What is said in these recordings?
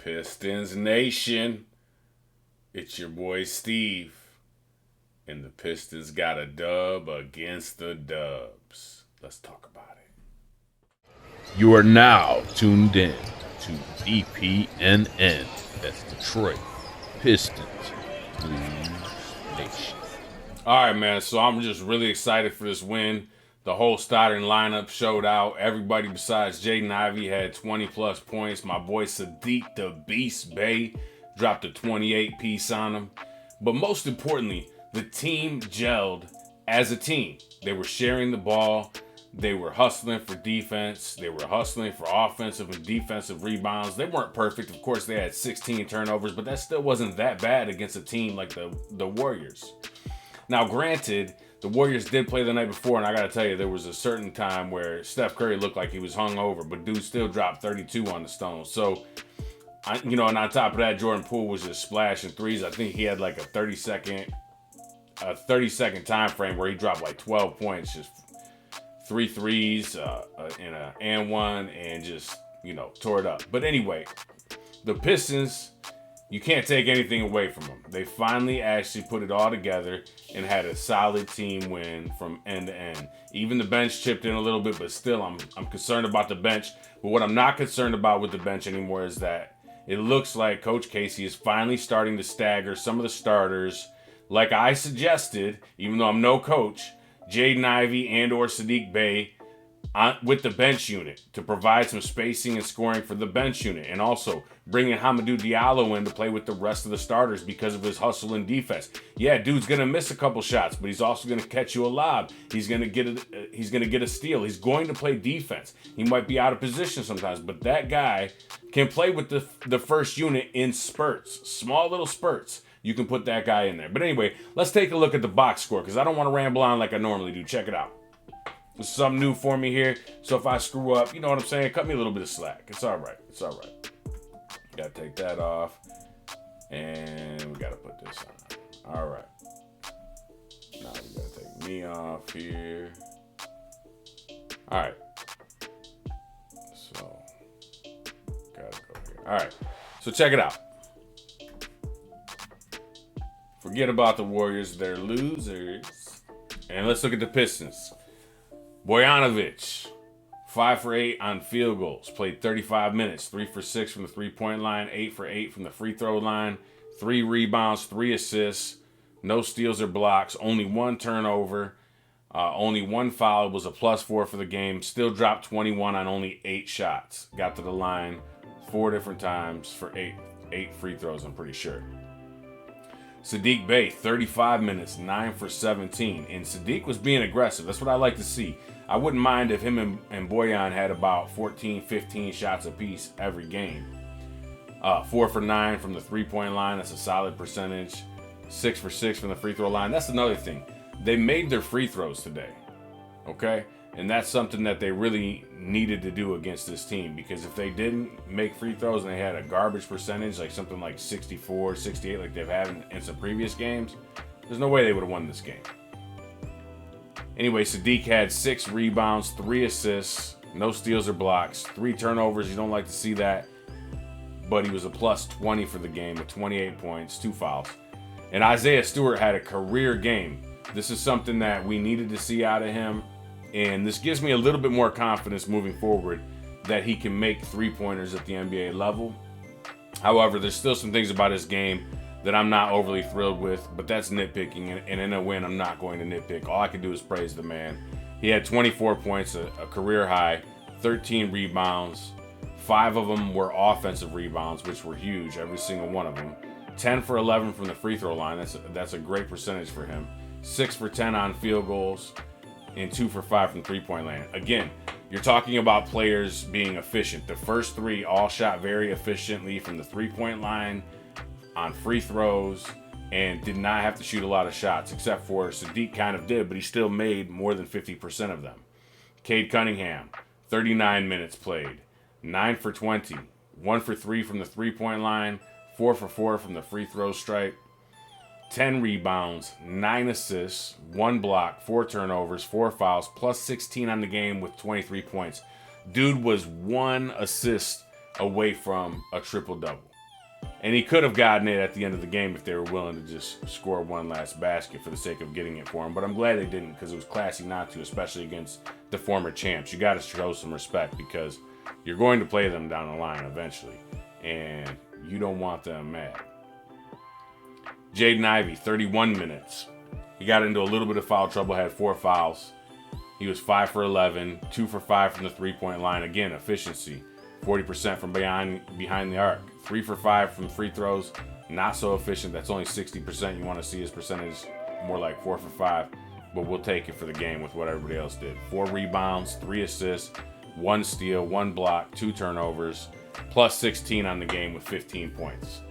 Pistons Nation, it's your boy Steve, and the Pistons got a dub against the Dubs. Let's talk about it. You are now tuned in to DPNN. That's Detroit Pistons Blues Nation. All right, man, so I'm just really excited for this win. The whole starting lineup showed out. Everybody besides Jaden Ivey had 20-plus points. My boy Sadiq the Beast Bey dropped a 28-piece on him. But most importantly, the team gelled as a team. They were sharing the ball. They were hustling for defense. They were hustling for offensive and defensive rebounds. They weren't perfect. Of course, they had 16 turnovers, but that still wasn't that bad against a team like the Warriors. Now, granted, the Warriors did play the night before, and I got to tell you, there was a certain time where Steph Curry looked like he was hungover, but dude still dropped 32 on the Stones. So, and on top of that, Jordan Poole was just splashing threes. I think he had like a 30-second time frame where he dropped like 12 points, just three threes in a and one, and just, tore it up. But anyway, the Pistons, you can't take anything away from them. They finally actually put it all together and had a solid team win from end to end. Even the bench chipped in a little bit, but still I'm concerned about the bench. But what I'm not concerned about with the bench anymore is that it looks like Coach Casey is finally starting to stagger some of the starters. Like I suggested, even though I'm no coach, Jaden Ivey and or Sadiq Bey with the bench unit to provide some spacing and scoring for the bench unit, and also bringing Hamidou Diallo in to play with the rest of the starters because of his hustle and defense. Yeah, dude's gonna miss a couple shots, but he's also gonna catch you a lob. He's gonna get a steal. He's going to play defense. He might be out of position sometimes, but that guy can play with the first unit in spurts, small little spurts. You can put that guy in there. But anyway, let's take a look at the box score because I don't want to ramble on like I normally do. Check it out. It's something new for me here. So if I screw up, you know what I'm saying? Cut me a little bit of slack. It's all right. It's all right. Got to take that off. And we got to put this on. All right. Now we got to take me off here. All right. So, got to go here. All right. So check it out. Forget about the Warriors. They're losers. And let's look at the Pistons. Bojanovic, 5 for 8 on field goals. Played 35 minutes, 3 for 6 from the three-point line, 8 for 8 from the free throw line, 3 rebounds, 3 assists, no steals or blocks, only 1 turnover, only 1 foul. Was a +4 for the game. Still dropped 21 on only 8 shots. Got to the line 4 different times for 8 free throws, I'm pretty sure. Sadiq Bey, 35 minutes, 9 for 17. And Sadiq was being aggressive. That's what I like to see. I wouldn't mind if him and Boyan had about 14, 15 shots apiece every game. 4 for 9 from the three-point line. That's a solid percentage. 6 for 6 from the free throw line. That's another thing. They made their free throws today. Okay? And that's something that they really needed to do against this team, because if they didn't make free throws and they had a garbage percentage, like something like 64, 68, like they've had in some previous games, there's no way they would have won this game. Anyway, Sadiq had 6 rebounds, 3 assists, no steals or blocks, 3 turnovers. You don't like to see that, but he was a +20 for the game with 28 points, 2 fouls. And Isaiah Stewart had a career game. This is something that we needed to see out of him. And this gives me a little bit more confidence moving forward that he can make three-pointers at the NBA level. However, there's still some things about his game that I'm not overly thrilled with, but that's nitpicking. And in a win, I'm not going to nitpick. All I can do is praise the man. He had 24 points, a career high, 13 rebounds. 5 of them were offensive rebounds, which were huge, every single one of them. 10 for 11 from the free throw line. That's a great percentage for him. 6 for 10 on field goals. And 2 for 5 from three-point land. Again, you're talking about players being efficient. The first 3 all shot very efficiently from the three-point line on free throws and did not have to shoot a lot of shots, except for Sadiq kind of did, but he still made more than 50% of them. Cade Cunningham, 39 minutes played, 9 for 20, 1 for 3 from the three-point line, 4 for 4 from the free throw stripe. 10 rebounds, 9 assists, 1 block, 4 turnovers, 4 fouls, +16 on the game with 23 points. Dude was 1 assist away from a triple-double. And he could have gotten it at the end of the game if they were willing to just score one last basket for the sake of getting it for him. But I'm glad they didn't, because it was classy not to, especially against the former champs. You got to show some respect, because you're going to play them down the line eventually, and you don't want them mad. Jaden Ivey, 31 minutes. He got into a little bit of foul trouble, had 4 fouls. He was 5 for 11, 2 for 5 from the three-point line. Again, efficiency, 40% from behind the arc. 3 for 5 from free throws, not so efficient. That's only 60%. You want to see his percentage more like 4 for 5, but we'll take it for the game with what everybody else did. 4 rebounds, 3 assists, 1 steal, 1 block, 2 turnovers, plus 16 on the game with 15 points.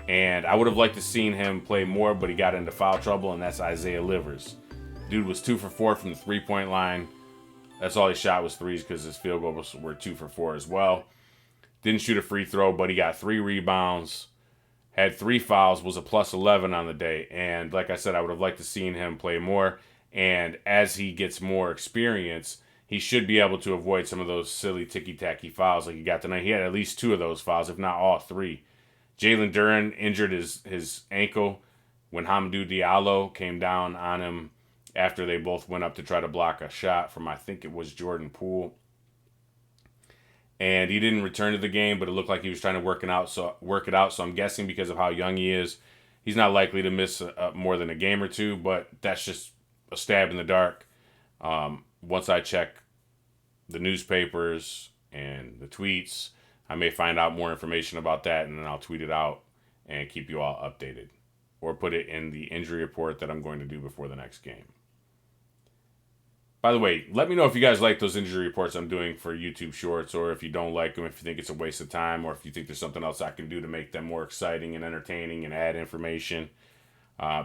And I would have liked to seen him play more, but he got into foul trouble, and that's Isaiah Livers. Dude was 2 for 4 from the three-point line. That's all he shot was threes, because his field goals were 2 for 4 as well. Didn't shoot a free throw, but he got 3 rebounds, had 3 fouls, was a plus 11 on the day. And like I said, I would have liked to seen him play more. And as he gets more experience, he should be able to avoid some of those silly ticky-tacky fouls like he got tonight. He had at least 2 of those fouls, if not all 3. Jalen Duren injured his ankle when Hamidou Diallo came down on him after they both went up to try to block a shot from, I think it was Jordan Poole. And he didn't return to the game, but it looked like he was trying to work it out. So I'm guessing because of how young he is, he's not likely to miss more than a game or 2, but that's just a stab in the dark. Once I check the newspapers and the tweets, I may find out more information about that, and then I'll tweet it out and keep you all updated, or put it in the injury report that I'm going to do before the next game. By the way, let me know if you guys like those injury reports I'm doing for YouTube Shorts, or if you don't like them, if you think it's a waste of time, or if you think there's something else I can do to make them more exciting and entertaining and add information.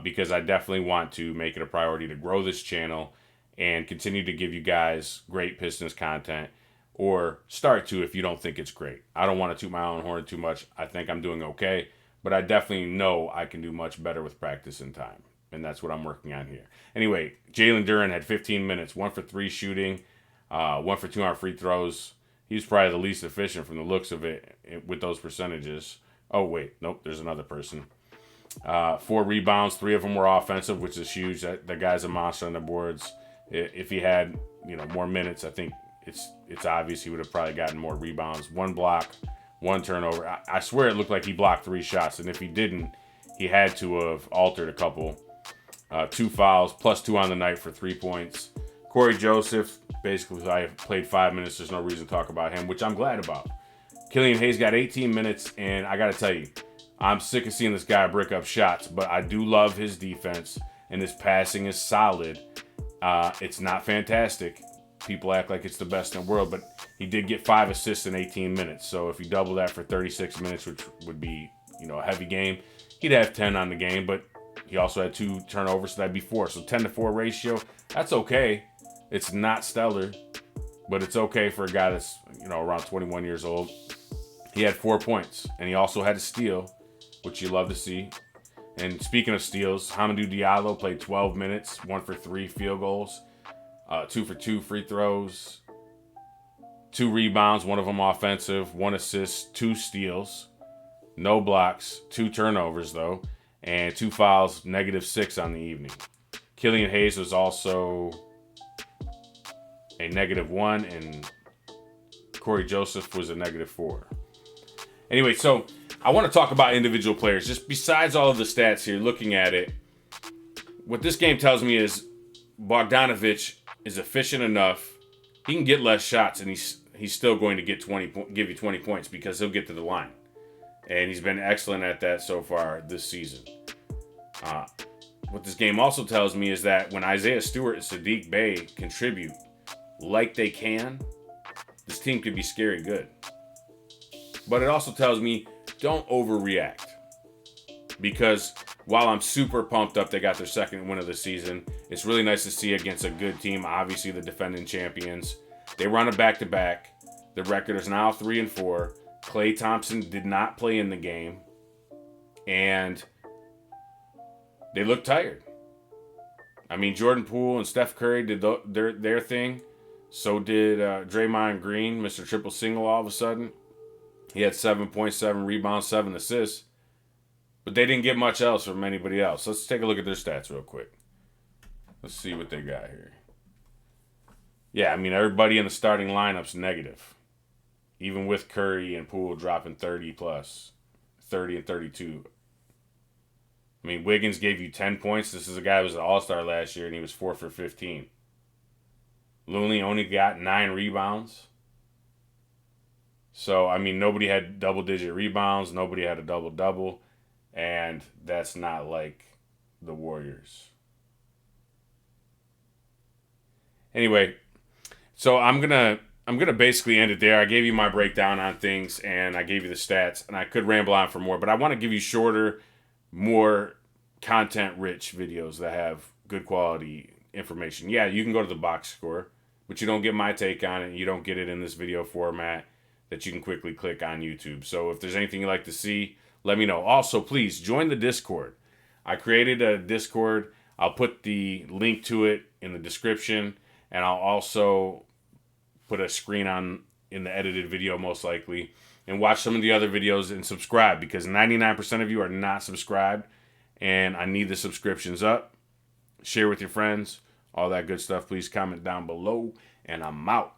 Because I definitely want to make it a priority to grow this channel and continue to give you guys great Pistons content, or start to if you don't think it's great. I don't want to toot my own horn too much. I think I'm doing okay, but I definitely know I can do much better with practice and time. And that's what I'm working on here. Anyway, Jalen Duren had 15 minutes, 1 for 3 shooting, 1 for 2 on free throws. He's probably the least efficient from the looks of it with those percentages. Oh, wait. Nope, there's another person. 4 rebounds, 3 of them were offensive, which is huge. That guy's a monster on the boards. If he had, more minutes, I think it's obvious he would have probably gotten more rebounds. 1 block, 1 turnover. I swear it looked like he blocked 3 shots, and if he didn't, he had to have altered a couple. 2 fouls, plus 2 on the night for 3 points. Corey Joseph, basically, I played 5 minutes. There's no reason to talk about him, which I'm glad about. Killian Hayes got 18 minutes, and I got to tell you, I'm sick of seeing this guy brick up shots, but I do love his defense, and his passing is solid. It's not fantastic. People act like it's the best in the world, but he did get 5 assists in 18 minutes. So if you double that for 36 minutes, which would be, a heavy game, he'd have 10 on the game, but he also had 2 turnovers, so that'd be 4. So 10-to-4 ratio, that's okay. It's not stellar, but it's okay for a guy that's, around 21 years old. He had 4 points, and he also had a steal, which you love to see. And speaking of steals, Hamidou Diallo played 12 minutes, 1 for 3 field goals, 2 for 2 free throws, 2 rebounds, 1 of them offensive, 1 assist, 2 steals, no blocks, 2 turnovers though, and 2 fouls, -6 on the evening. Killian Hayes was also a -1, and Corey Joseph was a -4. Anyway, so I want to talk about individual players. Just besides all of the stats here, looking at it, what this game tells me is Bogdanovic is efficient enough. He can get less shots, and he's still going to give you 20 points because he'll get to the line. And he's been excellent at that so far this season. What this game also tells me is that when Isaiah Stewart and Sadiq Bey contribute like they can, this team could be scary good. But it also tells me don't overreact. Because while I'm super pumped up they got their second win of the season, it's really nice to see against a good team, obviously the defending champions. They run a back-to-back. The record is now 3-4. Klay Thompson did not play in the game. And they look tired. I mean, Jordan Poole and Steph Curry did their thing. So did Draymond Green, Mr. Triple Single all of a sudden. He had 7 points, 7 rebounds, 7 assists. But they didn't get much else from anybody else. Let's take a look at their stats real quick. Let's see what they got here. Yeah, I mean, everybody in the starting lineup's negative. Even with Curry and Poole dropping 30 plus, 30 and 32. I mean, Wiggins gave you 10 points. This is a guy who was an all-star last year, and he was 4 for 15. Looney only got 9 rebounds. So, I mean, nobody had double-digit rebounds. Nobody had a double-double. And that's not like the Warriors. Anyway, so I'm gonna basically end it there. I gave you my breakdown on things, and I gave you the stats, and I could ramble on for more, but I want to give you shorter, more content-rich videos that have good quality information. Yeah, you can go to the box score, but you don't get my take on it. You don't get it in this video format that you can quickly click on YouTube. So if there's anything you'd like to see, let me know. Also, please join the Discord. I created a Discord. I'll put the link to it in the description, and I'll also put a screen on in the edited video most likely, and watch some of the other videos and subscribe, because 99% of you are not subscribed, and I need the subscriptions up. Share with your friends, all that good stuff. Please comment down below, and I'm out.